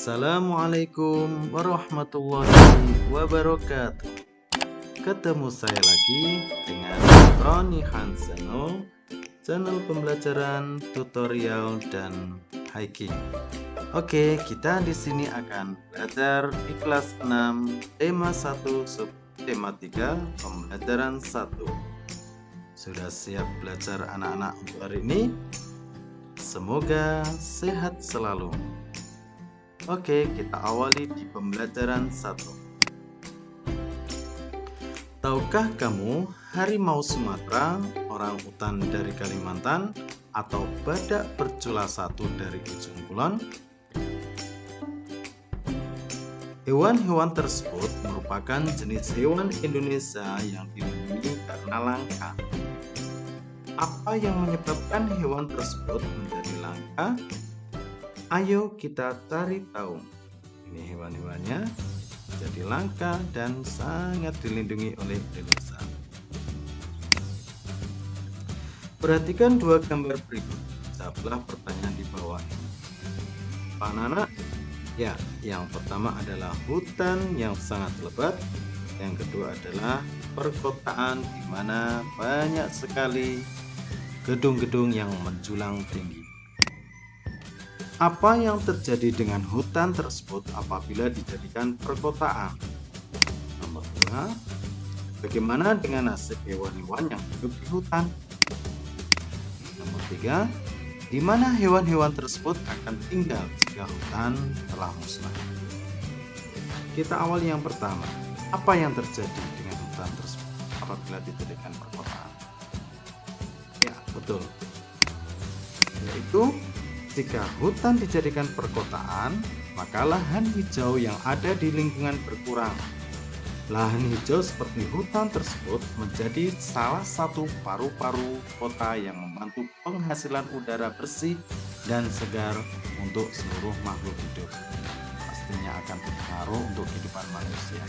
Assalamualaikum warahmatullahi wabarakatuh. Ketemu saya lagi dengan Roni Hanseno, channel pembelajaran tutorial dan hiking. Oke, kita di sini akan belajar di kelas 6, tema 1, tema 3, pembelajaran 1. Sudah siap belajar anak-anak untuk hari ini? Semoga sehat selalu. Oke, kita awali di pembelajaran 1. Tahukah kamu harimau Sumatera, orang hutan dari Kalimantan, atau badak bercula satu dari ujung kulon? Hewan-hewan tersebut merupakan jenis hewan Indonesia yang dilindungi karena langka. Apa yang menyebabkan hewan tersebut menjadi langka? Ayo kita cari tahu. Ini hewan-hewannya jadi langka dan sangat dilindungi oleh Indonesia. Perhatikan dua gambar berikut. Jawablah pertanyaan di bawah ini. Pak Nana? Ya, yang pertama adalah hutan yang sangat lebat. Yang kedua adalah perkotaan di mana banyak sekali gedung-gedung yang menjulang tinggi. Apa yang terjadi dengan hutan tersebut apabila dijadikan perkotaan? Nomor 2, bagaimana dengan nasib hewan-hewan yang hidup di hutan? Nomor 3, di mana hewan-hewan tersebut akan tinggal jika hutan telah musnah? Kita awali yang pertama. Apa yang terjadi dengan hutan tersebut apabila dijadikan perkotaan? Ya, betul. Yaitu jika hutan dijadikan perkotaan, maka lahan hijau yang ada di lingkungan berkurang. Lahan hijau seperti hutan tersebut menjadi salah satu paru-paru kota yang membantu penghasilan udara bersih dan segar untuk seluruh makhluk hidup. Pastinya akan berpengaruh untuk kehidupan manusia.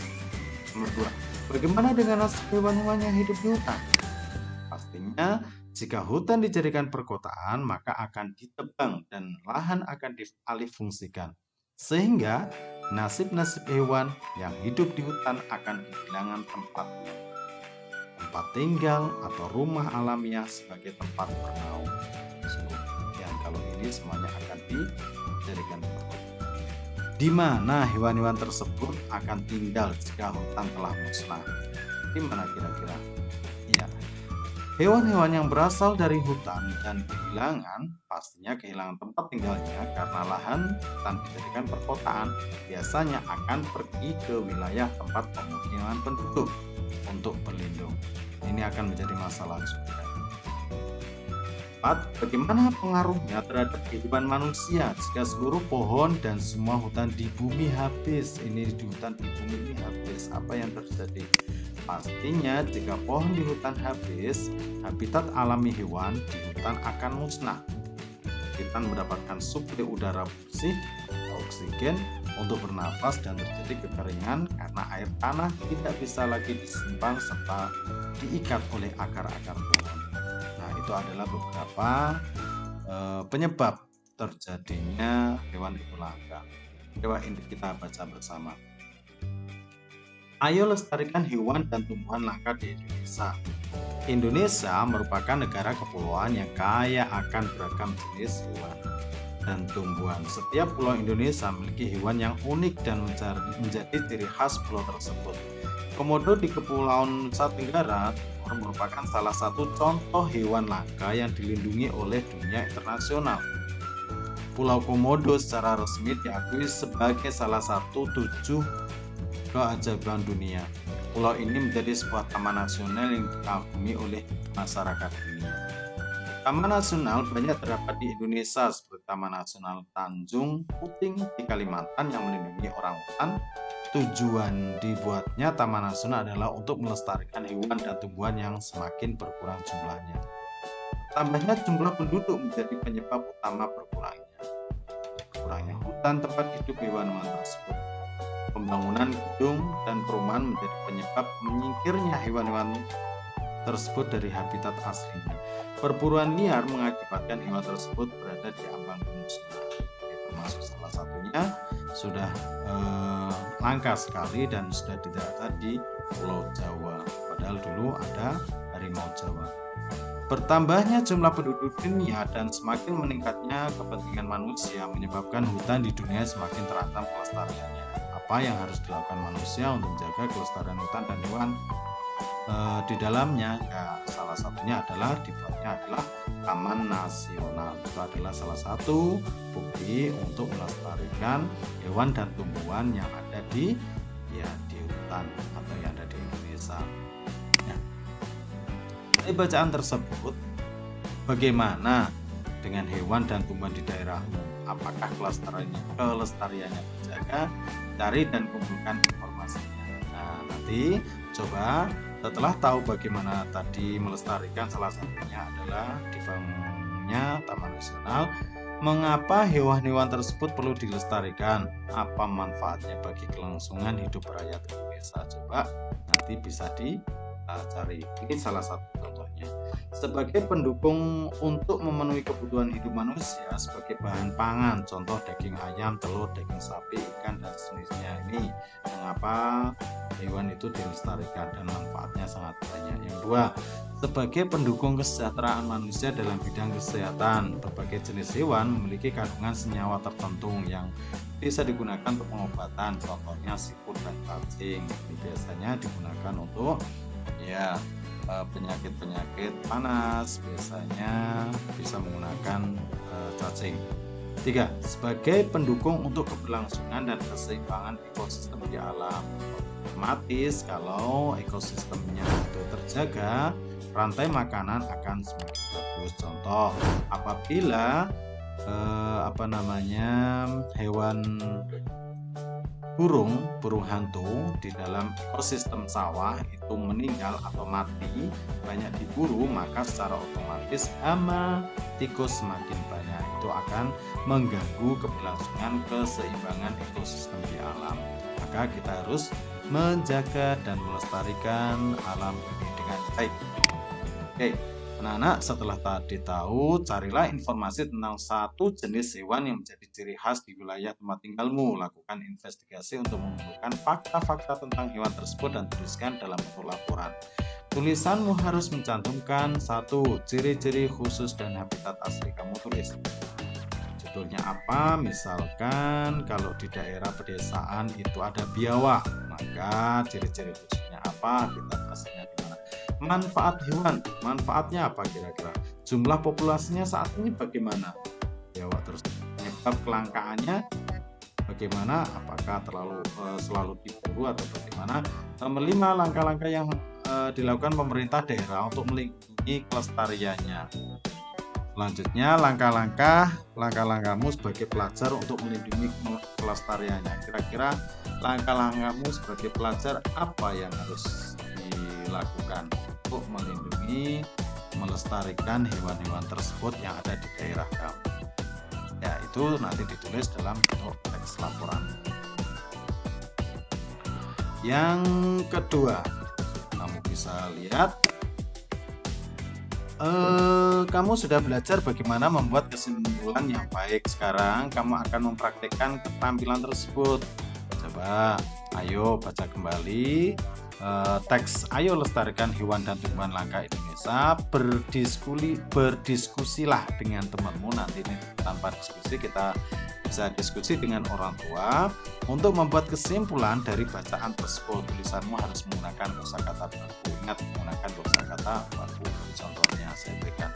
Nomor 2, bagaimana dengan nasib hewan-hewan yang hidup di hutan? Pastinya jika hutan dijadikan perkotaan, maka akan ditebang dan lahan akan dialihfungsikan. Sehingga nasib-nasib hewan yang hidup di hutan akan kehilangan tempat tinggal atau rumah alamiah sebagai tempat bernaung. Yang kalau ini semuanya akan dijadikan perkotaan. Di mana hewan-hewan tersebut akan tinggal jika hutan telah musnah? Di mana kira-kira? Ya, hewan-hewan yang berasal dari hutan dan pastinya kehilangan tempat tinggalnya karena lahan hutan dijadikan perkotaan, biasanya akan pergi ke wilayah tempat pemukiman penduduk untuk berlindung. Ini akan menjadi masalah juga. 4. Bagaimana pengaruhnya terhadap kehidupan manusia jika seluruh pohon dan semua hutan di bumi habis? Ini di hutan di bumi ini habis, apa yang terjadi? Pastinya jika pohon di hutan habis, habitat alami hewan di hutan akan musnah. Kita mendapatkan suplai udara bersih, oksigen untuk bernafas dan terjadi kekeringan karena air tanah tidak bisa lagi disimpan serta diikat oleh akar-akar pohon. Nah, itu adalah beberapa penyebab terjadinya hewan itu langka. Coba kita baca bersama. Ayo lestarikan hewan dan tumbuhan langka di Indonesia. Indonesia merupakan negara kepulauan yang kaya akan beragam jenis hewan dan tumbuhan. Setiap pulau Indonesia memiliki hewan yang unik dan menjadi ciri khas pulau tersebut. Komodo di Kepulauan Nusa Tenggara merupakan salah satu contoh hewan langka yang dilindungi oleh dunia internasional. Pulau Komodo secara resmi diakui sebagai salah satu 7 keajaiban dunia. Pulau ini menjadi sebuah taman nasional yang dikagumi oleh masyarakat dunia. Taman nasional banyak terdapat di Indonesia seperti Taman Nasional Tanjung Puting di Kalimantan yang melindungi orang hutan. Tujuan dibuatnya Taman Nasional adalah untuk melestarikan hewan dan tumbuhan yang semakin berkurang jumlahnya. Tambahnya jumlah penduduk menjadi penyebab utama berkurangnya hutan tempat hidup hewan-hewan tersebut. Pembangunan gedung dan perumahan menjadi penyebab menyingkirnya hewan-hewan tersebut dari habitat aslinya. Perburuan liar mengakibatkan hewan tersebut berada di ambang kemusnahan. Termasuk salah satunya sudah langka sekali dan sudah tidak ada di Pulau Jawa. Padahal dulu ada harimau Jawa. Bertambahnya jumlah penduduk dunia dan semakin meningkatnya kepentingan manusia menyebabkan hutan di dunia semakin terancam kelestariannya. Apa yang harus dilakukan manusia untuk menjaga kelestarian hutan dan hewan di dalamnya? Ya, salah satunya adalah dibuatnya adalah taman nasional. Itu adalah salah satu bukti untuk melestarikan hewan dan tumbuhan yang ada di hutan atau yang ada di Indonesia. Ya. Dari bacaan tersebut, bagaimana dengan hewan dan tumbuhan di daerahmu? Apakah kelestariannya terjaga? Cari dan kumpulkan informasinya. Nah, nanti coba setelah tahu bagaimana tadi melestarikan, salah satunya adalah dibangunnya Taman Nasional. Mengapa hewan-hewan tersebut perlu dilestarikan? Apa manfaatnya bagi kelangsungan hidup rakyat Indonesia? Coba nanti bisa dicari. Ini salah satu contohnya. Sebagai pendukung untuk memenuhi kebutuhan hidup manusia sebagai bahan pangan, contoh daging ayam, telur, daging sapi, ikan, dan sejenisnya. Ini mengapa hewan itu dilestarikan dan manfaatnya sangat banyak. Yang kedua, sebagai pendukung kesejahteraan manusia dalam bidang kesehatan, berbagai jenis hewan memiliki kandungan senyawa tertentu yang bisa digunakan untuk pengobatan, contohnya siput dan cacing. Ini biasanya digunakan untuk penyakit-penyakit panas, biasanya bisa menggunakan cacing. 3. Sebagai pendukung untuk keberlangsungan dan keseimbangan ekosistem di alam. Otomatis kalau ekosistemnya itu terjaga, rantai makanan akan semakin bagus. Contoh, apabila hewan burung hantu di dalam ekosistem sawah itu meninggal atau mati, banyak diburu, maka secara otomatis hama tikus semakin banyak. Itu akan mengganggu keberlangsungan keseimbangan ekosistem di alam. Maka kita harus menjaga dan melestarikan alam ini dengan baik. Oke, anak-anak, setelah tadi tahu, carilah informasi tentang satu jenis hewan yang menjadi ciri khas di wilayah tempat tinggalmu. Lakukan investigasi untuk mengumpulkan fakta-fakta tentang hewan tersebut dan tuliskan dalam bentuk laporan. Tulisanmu harus mencantumkan 1. Ciri-ciri khusus dan habitat asli. Kamu tulis judulnya apa, misalkan kalau di daerah pedesaan itu ada biawak, maka ciri-ciri khususnya apa, habitat aslinya di mana. Manfaat hewan, manfaatnya apa kira-kira, jumlah populasinya saat ini bagaimana, biawak terus, penyebab kelangkaannya bagaimana, apakah selalu diburu atau bagaimana. Nomor 5, langkah-langkah yang dilakukan pemerintah daerah untuk melindungi kelestariannya. Selanjutnya, langkah-langkahmu sebagai pelajar untuk melindungi kelestariannya. Kira-kira langkah-langkahmu sebagai pelajar apa yang harus dilakukan untuk melindungi, melestarikan hewan-hewan tersebut yang ada di daerah kamu? Ya, itu nanti ditulis dalam bentuk teks laporan. Yang kedua, kamu bisa lihat, kamu sudah belajar bagaimana membuat kesimpulan yang baik. Sekarang kamu akan mempraktikkan keterampilan tersebut. Coba, ayo baca kembali teks "Ayo lestarikan hewan dan tumbuhan langka Indonesia". Berdiskusilah dengan temanmu. Nanti ini tanpa diskusi, kita bisa diskusi dengan orang tua untuk membuat kesimpulan dari bacaan tersebut. Tulisanmu harus menggunakan kosakata baku. Ingat, menggunakan kosakata baku. Contohnya saya berikan.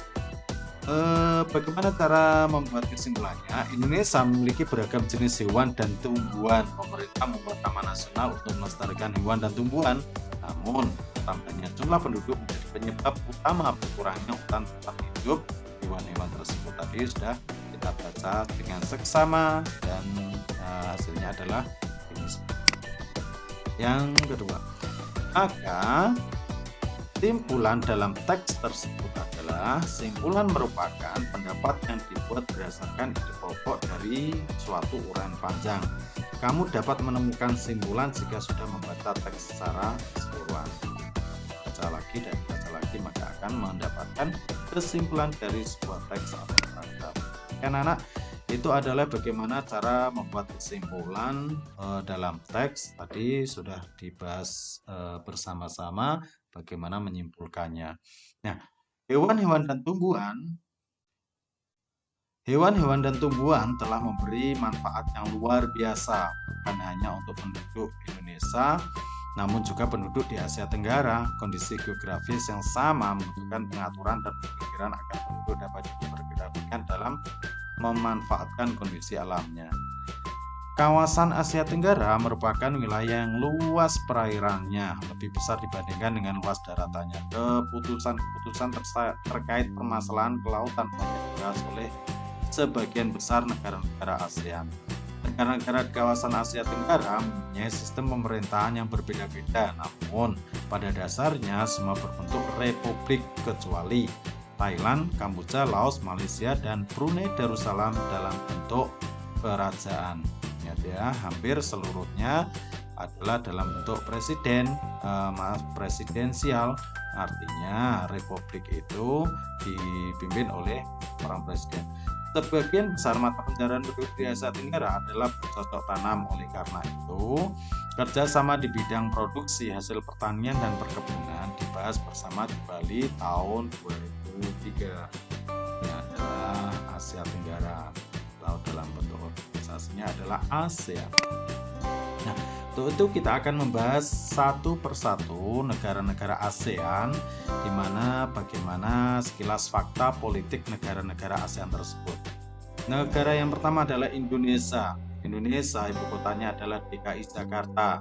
Bagaimana cara membuat kesimpulannya? Indonesia memiliki beragam jenis hewan dan tumbuhan. Pemerintah membuat Taman Nasional untuk melestarikan hewan dan tumbuhan. Namun, tambahnya jumlah penduduk menjadi penyebab utama berkurangnya hutan tempat hidup hewan-hewan tersebut. Tadi sudah kita baca dengan seksama dan hasilnya adalah ini. Yang kedua, maka simpulan dalam teks tersebut adalah simpulan merupakan pendapat yang dibuat berdasarkan ide pokok dari suatu uraian panjang. Kamu dapat menemukan simpulan jika sudah membaca teks secara keseluruhan. Baca lagi dan baca lagi, maka akan mendapatkan kesimpulan dari sebuah teks atau paragraf. Kan anak, itu adalah bagaimana cara membuat kesimpulan dalam teks. Tadi sudah dibahas bersama-sama bagaimana menyimpulkannya. Nah, hewan-hewan dan tumbuhan telah memberi manfaat yang luar biasa, bukan hanya untuk penduduk Indonesia, namun juga penduduk di Asia Tenggara. Kondisi geografis yang sama membutuhkan pengaturan dan pemikiran agar penduduk dapat diperkirakan dalam memanfaatkan kondisi alamnya. Kawasan Asia Tenggara merupakan wilayah yang luas perairannya lebih besar dibandingkan dengan luas daratannya. Keputusan-keputusan terkait permasalahan kelautan banyak dibahas oleh sebagian besar negara-negara ASEAN. Negara-negara di kawasan Asia Tenggara mempunyai sistem pemerintahan yang berbeda-beda, namun pada dasarnya semua berbentuk republik kecuali Thailand, Kamboja, Laos, Malaysia, dan Brunei Darussalam dalam bentuk kerajaan. Ya, hampir seluruhnya adalah dalam bentuk presidensial. Artinya republik itu dipimpin oleh orang presiden. Sebagian besar mata pelajaran penduduk di Asia Tenggara adalah bercocok tanam. Oleh karena itu, kerjasama di bidang produksi hasil pertanian dan perkebunan dibahas bersama di Bali tahun 2003. Ini adalah Asia Tenggara, laut dalam bentuk organisasinya adalah ASEAN. Nah, untuk itu kita akan membahas satu persatu negara-negara ASEAN, di mana bagaimana sekilas fakta politik negara-negara ASEAN tersebut. Negara yang pertama adalah Indonesia. Indonesia ibu kotanya adalah DKI Jakarta.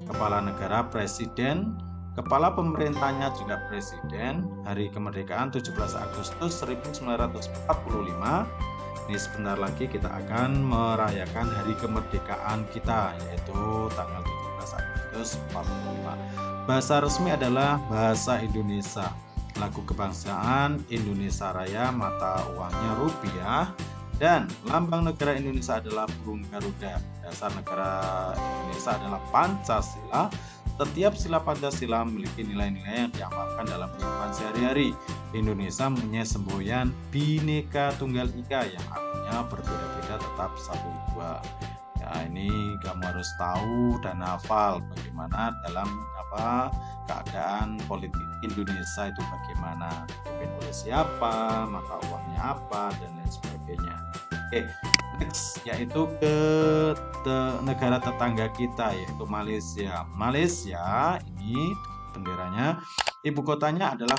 Kepala negara presiden, kepala pemerintahnya juga presiden. Hari kemerdekaan 17 Agustus 1945. Ini sebentar lagi kita akan merayakan hari kemerdekaan kita, yaitu tanggal 17 Agustus 45. Bahasa resmi adalah bahasa Indonesia. Lagu kebangsaan Indonesia Raya, mata uangnya rupiah, dan lambang negara Indonesia adalah burung Garuda. Dasar negara Indonesia adalah Pancasila. Setiap sila Pancasila memiliki nilai-nilai yang diamalkan dalam kehidupan sehari-hari. Indonesia mempunyai semboyan Bhinneka Tunggal Ika yang artinya berbeda-beda tetap satu dua. Ya, ini kamu harus tahu dan hafal bagaimana dalam keadaan politik Indonesia itu bagaimana, dipimpin oleh siapa, mata uangnya apa, dan lain sebagainya. Oke. Next, yaitu ke negara tetangga kita, yaitu Malaysia. Malaysia ini benderanya, ibu kotanya adalah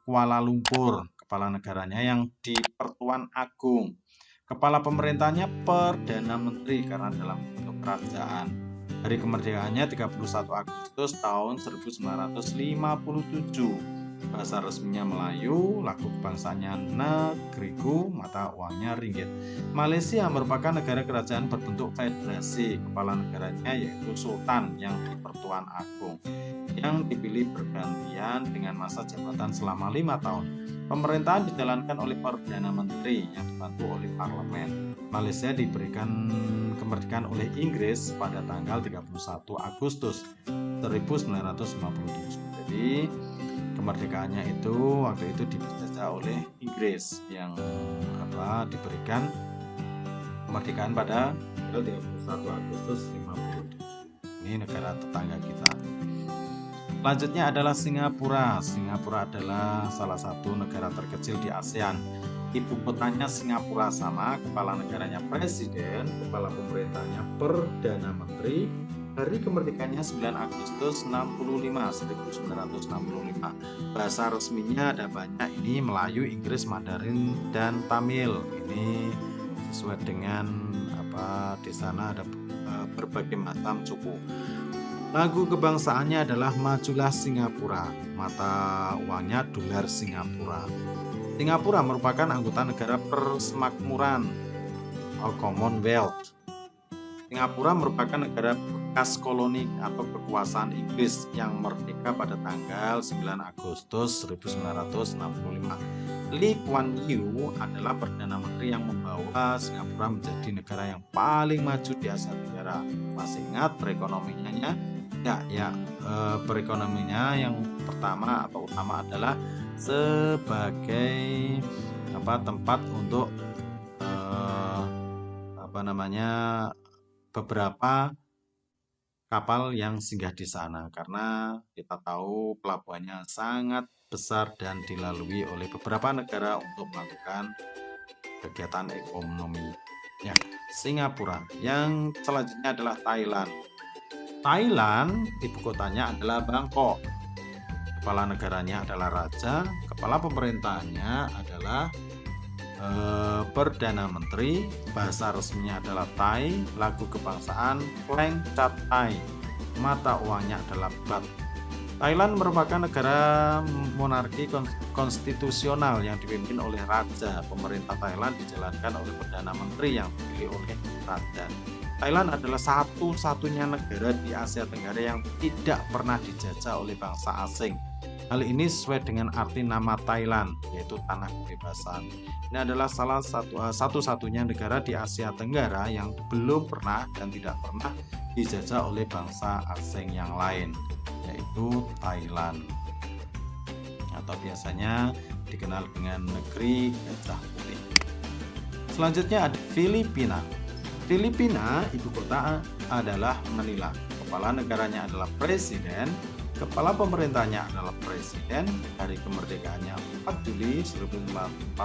Kuala Lumpur. Kepala negaranya yang di Pertuan Agung. Kepala pemerintahnya Perdana Menteri karena dalam bentuk kerajaan. Hari kemerdekaannya 31 Agustus tahun 1957. Bahasa resminya Melayu, lagu kebangsaannya Negriku, mata uangnya ringgit. Malaysia merupakan negara kerajaan berbentuk federasi. Kepala negaranya yaitu Sultan yang di Pertuan Agung, yang dipilih bergantian dengan masa jabatan selama 5 tahun. Pemerintahan dijalankan oleh Perdana Menteri yang dibantu oleh parlemen. Malaysia diberikan kemerdekaan oleh Inggris pada tanggal 31 Agustus 1957. Jadi kemerdekaannya itu waktu itu dijajah oleh Inggris yang diberikan kemerdekaan pada tanggal 31 Agustus 1957. Ini negara tetangga kita. Selanjutnya adalah Singapura. Singapura adalah salah satu negara terkecil di ASEAN. Ibu kotanya Singapura sama, kepala negaranya presiden, kepala pemerintahnya Perdana Menteri. Hari kemerdekaannya 9 Agustus 1965. Bahasa resminya ada banyak, ini Melayu, Inggris, Mandarin, dan Tamil. Ini sesuai dengan di sana ada berbagai macam suku. Lagu kebangsaannya adalah Majulah Singapura, mata uangnya dolar Singapura. Singapura merupakan anggota negara Persemakmuran Commonwealth. Singapura merupakan negara bekas koloni atau kekuasaan Inggris yang merdeka pada tanggal 9 Agustus 1965. Lee Kuan Yew adalah Perdana Menteri yang membawa Singapura menjadi negara yang paling maju di Asia Tenggara. Masih ingat perekonomiannya? Perekonomiannya yang pertama atau utama adalah sebagai tempat untuk beberapa kapal yang singgah di sana, karena kita tahu pelabuhannya sangat besar dan dilalui oleh beberapa negara untuk melakukan kegiatan ekonomi. Ya, Singapura. Yang selanjutnya adalah Thailand. Thailand, ibu kotanya adalah Bangkok. Kepala negaranya adalah raja, kepala pemerintahnya adalah Perdana Menteri, bahasa resminya adalah Thai, lagu kebangsaan Kleng Chat Thai, mata uangnya adalah Baht. Thailand merupakan negara monarki konstitusional yang dipimpin oleh raja. Pemerintah Thailand dijalankan oleh Perdana Menteri yang dipilih oleh raja. Thailand adalah satu-satunya negara di Asia Tenggara yang tidak pernah dijajah oleh bangsa asing. Hal ini sesuai dengan arti nama Thailand, yaitu tanah kebebasan. Ini adalah salah satu-satunya negara di Asia Tenggara yang belum pernah dan tidak pernah dijajah oleh bangsa asing yang lain, yaitu Thailand, atau biasanya dikenal dengan negeri gajah putih. Selanjutnya ada Filipina. Filipina, ibu kota adalah Manila. Kepala negaranya adalah presiden. Kepala pemerintahnya adalah presiden. Hari kemerdekaannya 4 Juli 1946.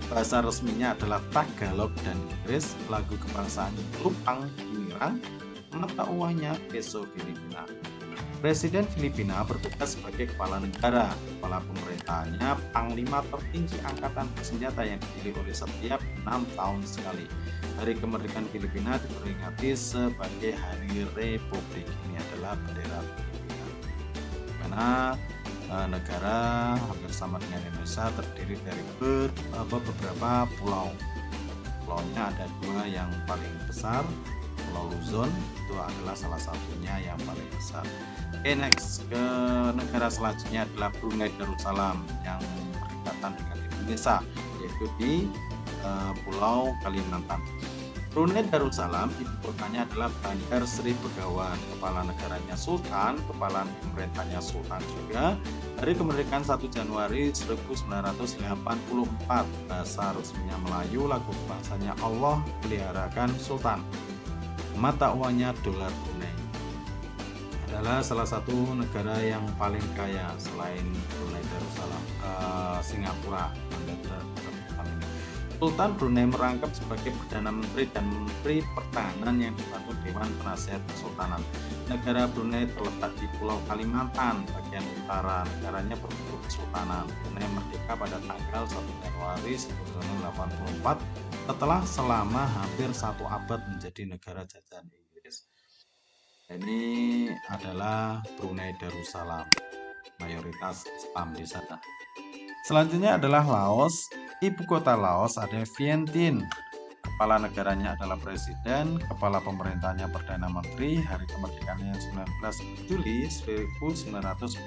Bahasa resminya adalah Tagalog dan Inggris. Lagu kebangsaannya Lupang Hinirang. Mata uangnya peso Filipina. Presiden Filipina bertugas sebagai kepala negara. Kepala pemerintahannya Panglima tertinggi angkatan bersenjata yang dipilih oleh setiap 6 tahun sekali. Hari kemerdekaan Filipina diperingati sebagai Hari Republik. Ini adalah bendera Filipina. Karena negara hampir sama dengan Indonesia, terdiri dari beberapa pulau. Pulaunya ada 2 yang paling besar. Pulau Luzon itu adalah salah satunya yang paling besar. Oke, next ke negara selanjutnya adalah Brunei Darussalam yang berdekatan dengan Indonesia, yaitu di Pulau Kalimantan. Brunei Darussalam ibu kotanya adalah Bandar Sri Begawan. Kepala negaranya Sultan, kepala pemerintahnya Sultan juga. Hari kemerdekaan 1 Januari 1984. Bahasa resminya Melayu, lagu kebangsanya Allah peliharakan Sultan. Mata uangnya dolar Brunei. Adalah salah satu negara yang paling kaya selain Brunei Darussalam, Singapura. Sultan Brunei merangkap sebagai Perdana Menteri dan Menteri Pertahanan yang dibantu Dewan Penasihat Kesultanan. Negara Brunei terletak di Pulau Kalimantan bagian utara. Negaranya berbentuk kesultanan. Brunei merdeka pada tanggal 1 Januari 1984 setelah selama hampir 1 abad menjadi negara jajahan Inggris. Ini adalah Brunei Darussalam, mayoritas Islam di sana. Selanjutnya adalah Laos. Ibu kota Laos ada Vientiane. Kepala negaranya adalah presiden, kepala pemerintahnya Perdana Menteri. Hari kemerdekaannya 19 Juli 1949.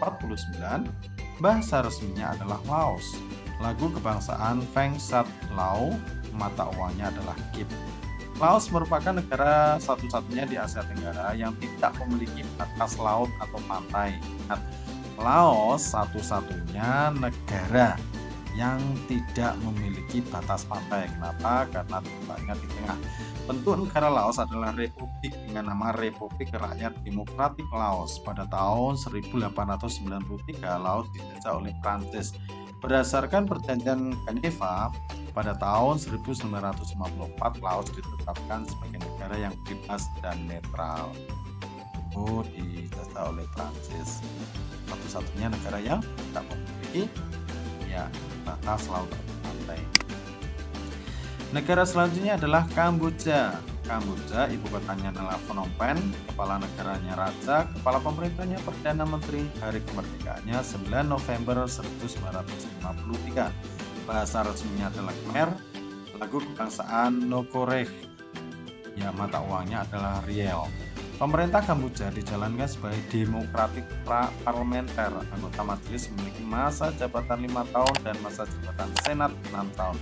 Bahasa resminya adalah Laos. Lagu kebangsaan Feng Sat Lao, mata uangnya adalah Kip. Laos merupakan negara satu-satunya di Asia Tenggara yang tidak memiliki batas laut atau pantai. Laos satu-satunya negara yang tidak memiliki batas pantai. Kenapa? Karena tempatnya di tengah. Bentuk negara Laos adalah republik dengan nama Republik Rakyat Demokratik Laos. Pada tahun 1893 Laos dijajah oleh Prancis. Berdasarkan perjanjian Geneva pada tahun 1954 Laos ditetapkan sebagai negara yang bebas dan netral. Itu dijajah oleh Prancis. Satu-satunya negara yang tidak memiliki batas laut atau pantai. Negara selanjutnya adalah Kamboja. Kamboja ibu kotanya adalah Phnom Penh, kepala negaranya raja, kepala pemerintahnya Perdana Menteri. Hari kemerdekaannya 9 November 1953. Bahasa resminya adalah Khmer. Lagu kebangsaan Nokoreh. Mata uangnya adalah riel. Pemerintah Kamboja dijalankan sebagai demokratik parlementer. Anggota majelis memiliki masa jabatan 5 tahun dan masa jabatan senat 6 tahun.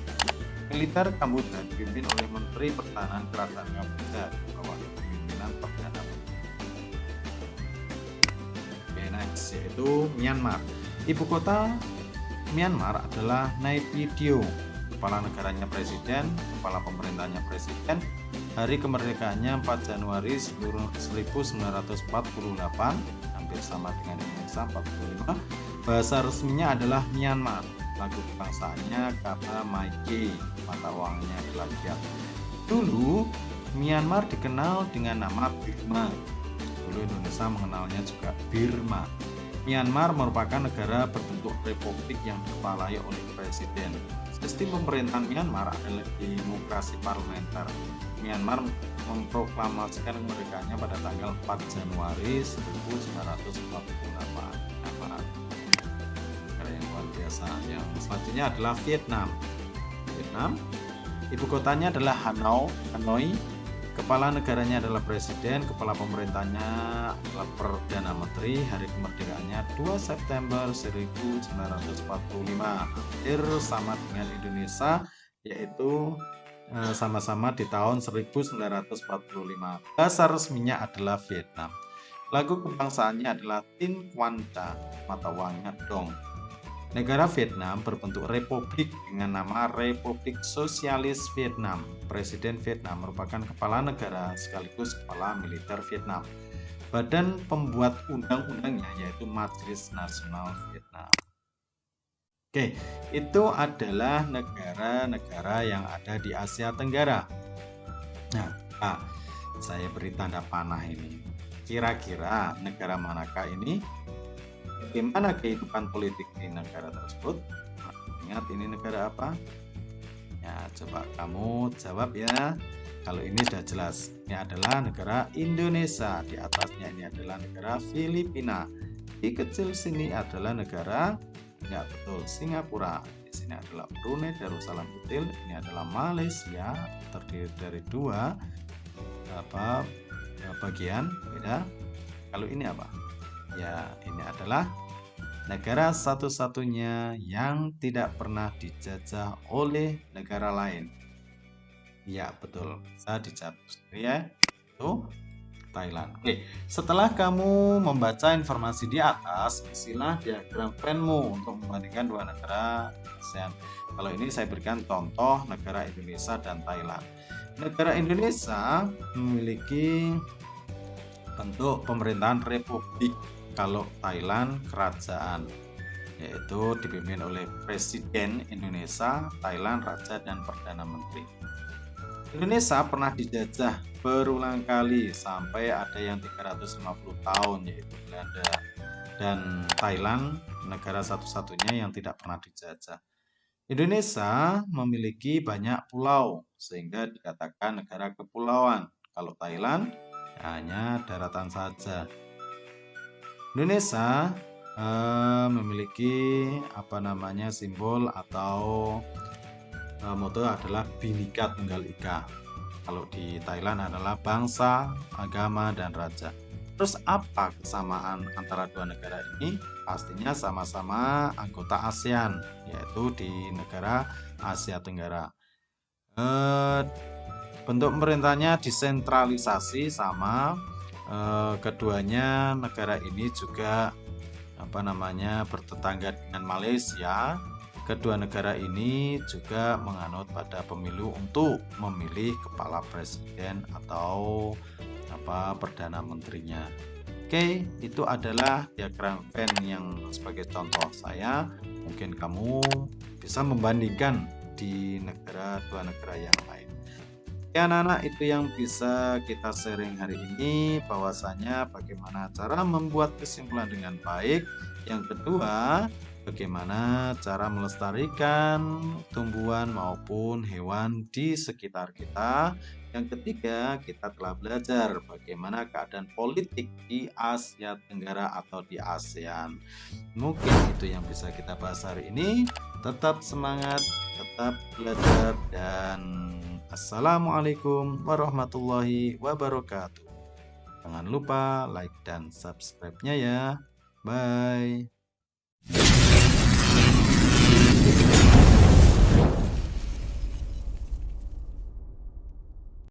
Militer Kamboja dipimpin oleh Menteri Pertahanan Kerajaan Kamboja di bawah kepemimpinan Perdana Menteri. Next yaitu Myanmar. Ibu kota Myanmar adalah Naypyidaw. kepala negaranya presiden, kepala pemerintahnya presiden. Hari kemerdekaannya 4 Januari 1948, hampir sama dengan Indonesia 45. Bahasa resminya adalah Myanmar. Lagu kebangsaannya kata Maike, mata uangnya adalah Kyat. Dulu Myanmar dikenal dengan nama Burma. Dulu Indonesia mengenalnya juga Burma. Myanmar merupakan negara berbentuk republik yang dikepalai oleh presiden. Sistem pemerintahan Myanmar adalah demokrasi parlementer. Myanmar memproklamasikan kemerdekaannya pada tanggal 4 Januari 1948. Negara yang luar biasa. Yang selanjutnya adalah Vietnam. Ibu kotanya adalah Hanoi. Kepala negaranya adalah presiden, kepala pemerintahnya adalah perdana menteri. Hari kemerdekaannya 2 September 1945. Hampir sama dengan Indonesia, yaitu sama-sama di tahun 1945. Bahasa resminya adalah Vietnam. Lagu kebangsaannya adalah Tin Quan Tra, mata uangnya Dong. Negara Vietnam berbentuk republik dengan nama Republik Sosialis Vietnam. Presiden Vietnam merupakan kepala negara sekaligus kepala militer Vietnam. Badan pembuat undang-undangnya yaitu Majelis Nasional Vietnam. Oke, itu adalah negara-negara yang ada di Asia Tenggara. Nah, saya beri tanda panah ini. Kira-kira negara manakah ini? Bagaimana kehidupan politik di negara tersebut? Ingat ini negara apa? Ya, coba kamu jawab ya. Kalau ini sudah jelas, ini adalah negara Indonesia. Di atasnya ini adalah negara Filipina. Di kecil sini adalah negara, ya betul, Singapura. Di sini adalah Brunei Darussalam Kecil. Ini adalah Malaysia, terdiri dari dua bagian. Beda. Kalau ini apa? Ya, ini adalah negara satu-satunya yang tidak pernah dijajah oleh negara lain. Ya, betul. Saya dijawab ya. Itu Thailand. Oke, setelah kamu membaca informasi di atas, isilah diagram Venn-mu untuk membandingkan dua negara ASEAN. Kalau ini saya berikan contoh negara Indonesia dan Thailand. Negara Indonesia memiliki bentuk pemerintahan republik. Kalau Thailand kerajaan, yaitu dipimpin oleh Presiden Indonesia, Thailand Raja dan Perdana Menteri. Indonesia pernah dijajah berulang kali sampai ada yang 350 tahun, yaitu Belanda. Dan Thailand negara satu-satunya yang tidak pernah dijajah. Indonesia memiliki banyak pulau sehingga dikatakan negara kepulauan. Kalau Thailand hanya daratan saja. Indonesia memiliki simbol atau moto adalah Bhinneka Tunggal Ika. Kalau di Thailand adalah bangsa, agama, dan raja. Terus apa kesamaan antara dua negara ini? Pastinya sama-sama anggota ASEAN, yaitu di negara Asia Tenggara. Bentuk pemerintahnya desentralisasi sama. Keduanya negara ini juga bertetangga dengan Malaysia. Kedua negara ini juga menganut pada pemilu untuk memilih kepala presiden atau perdana menterinya. Oke, itu adalah diagram Venn yang sebagai contoh saya. Mungkin kamu bisa membandingkan di dua negara yang lain. Ya anak-anak, itu yang bisa kita sharing hari ini, bahwasanya bagaimana cara membuat kesimpulan dengan baik. Yang kedua, bagaimana cara melestarikan tumbuhan maupun hewan di sekitar kita. Yang ketiga, kita telah belajar bagaimana keadaan politik di Asia Tenggara atau di ASEAN. Mungkin itu yang bisa kita bahas hari ini. Tetap semangat, tetap belajar, dan Assalamualaikum warahmatullahi wabarakatuh. Jangan lupa like dan subscribe-nya ya. Bye.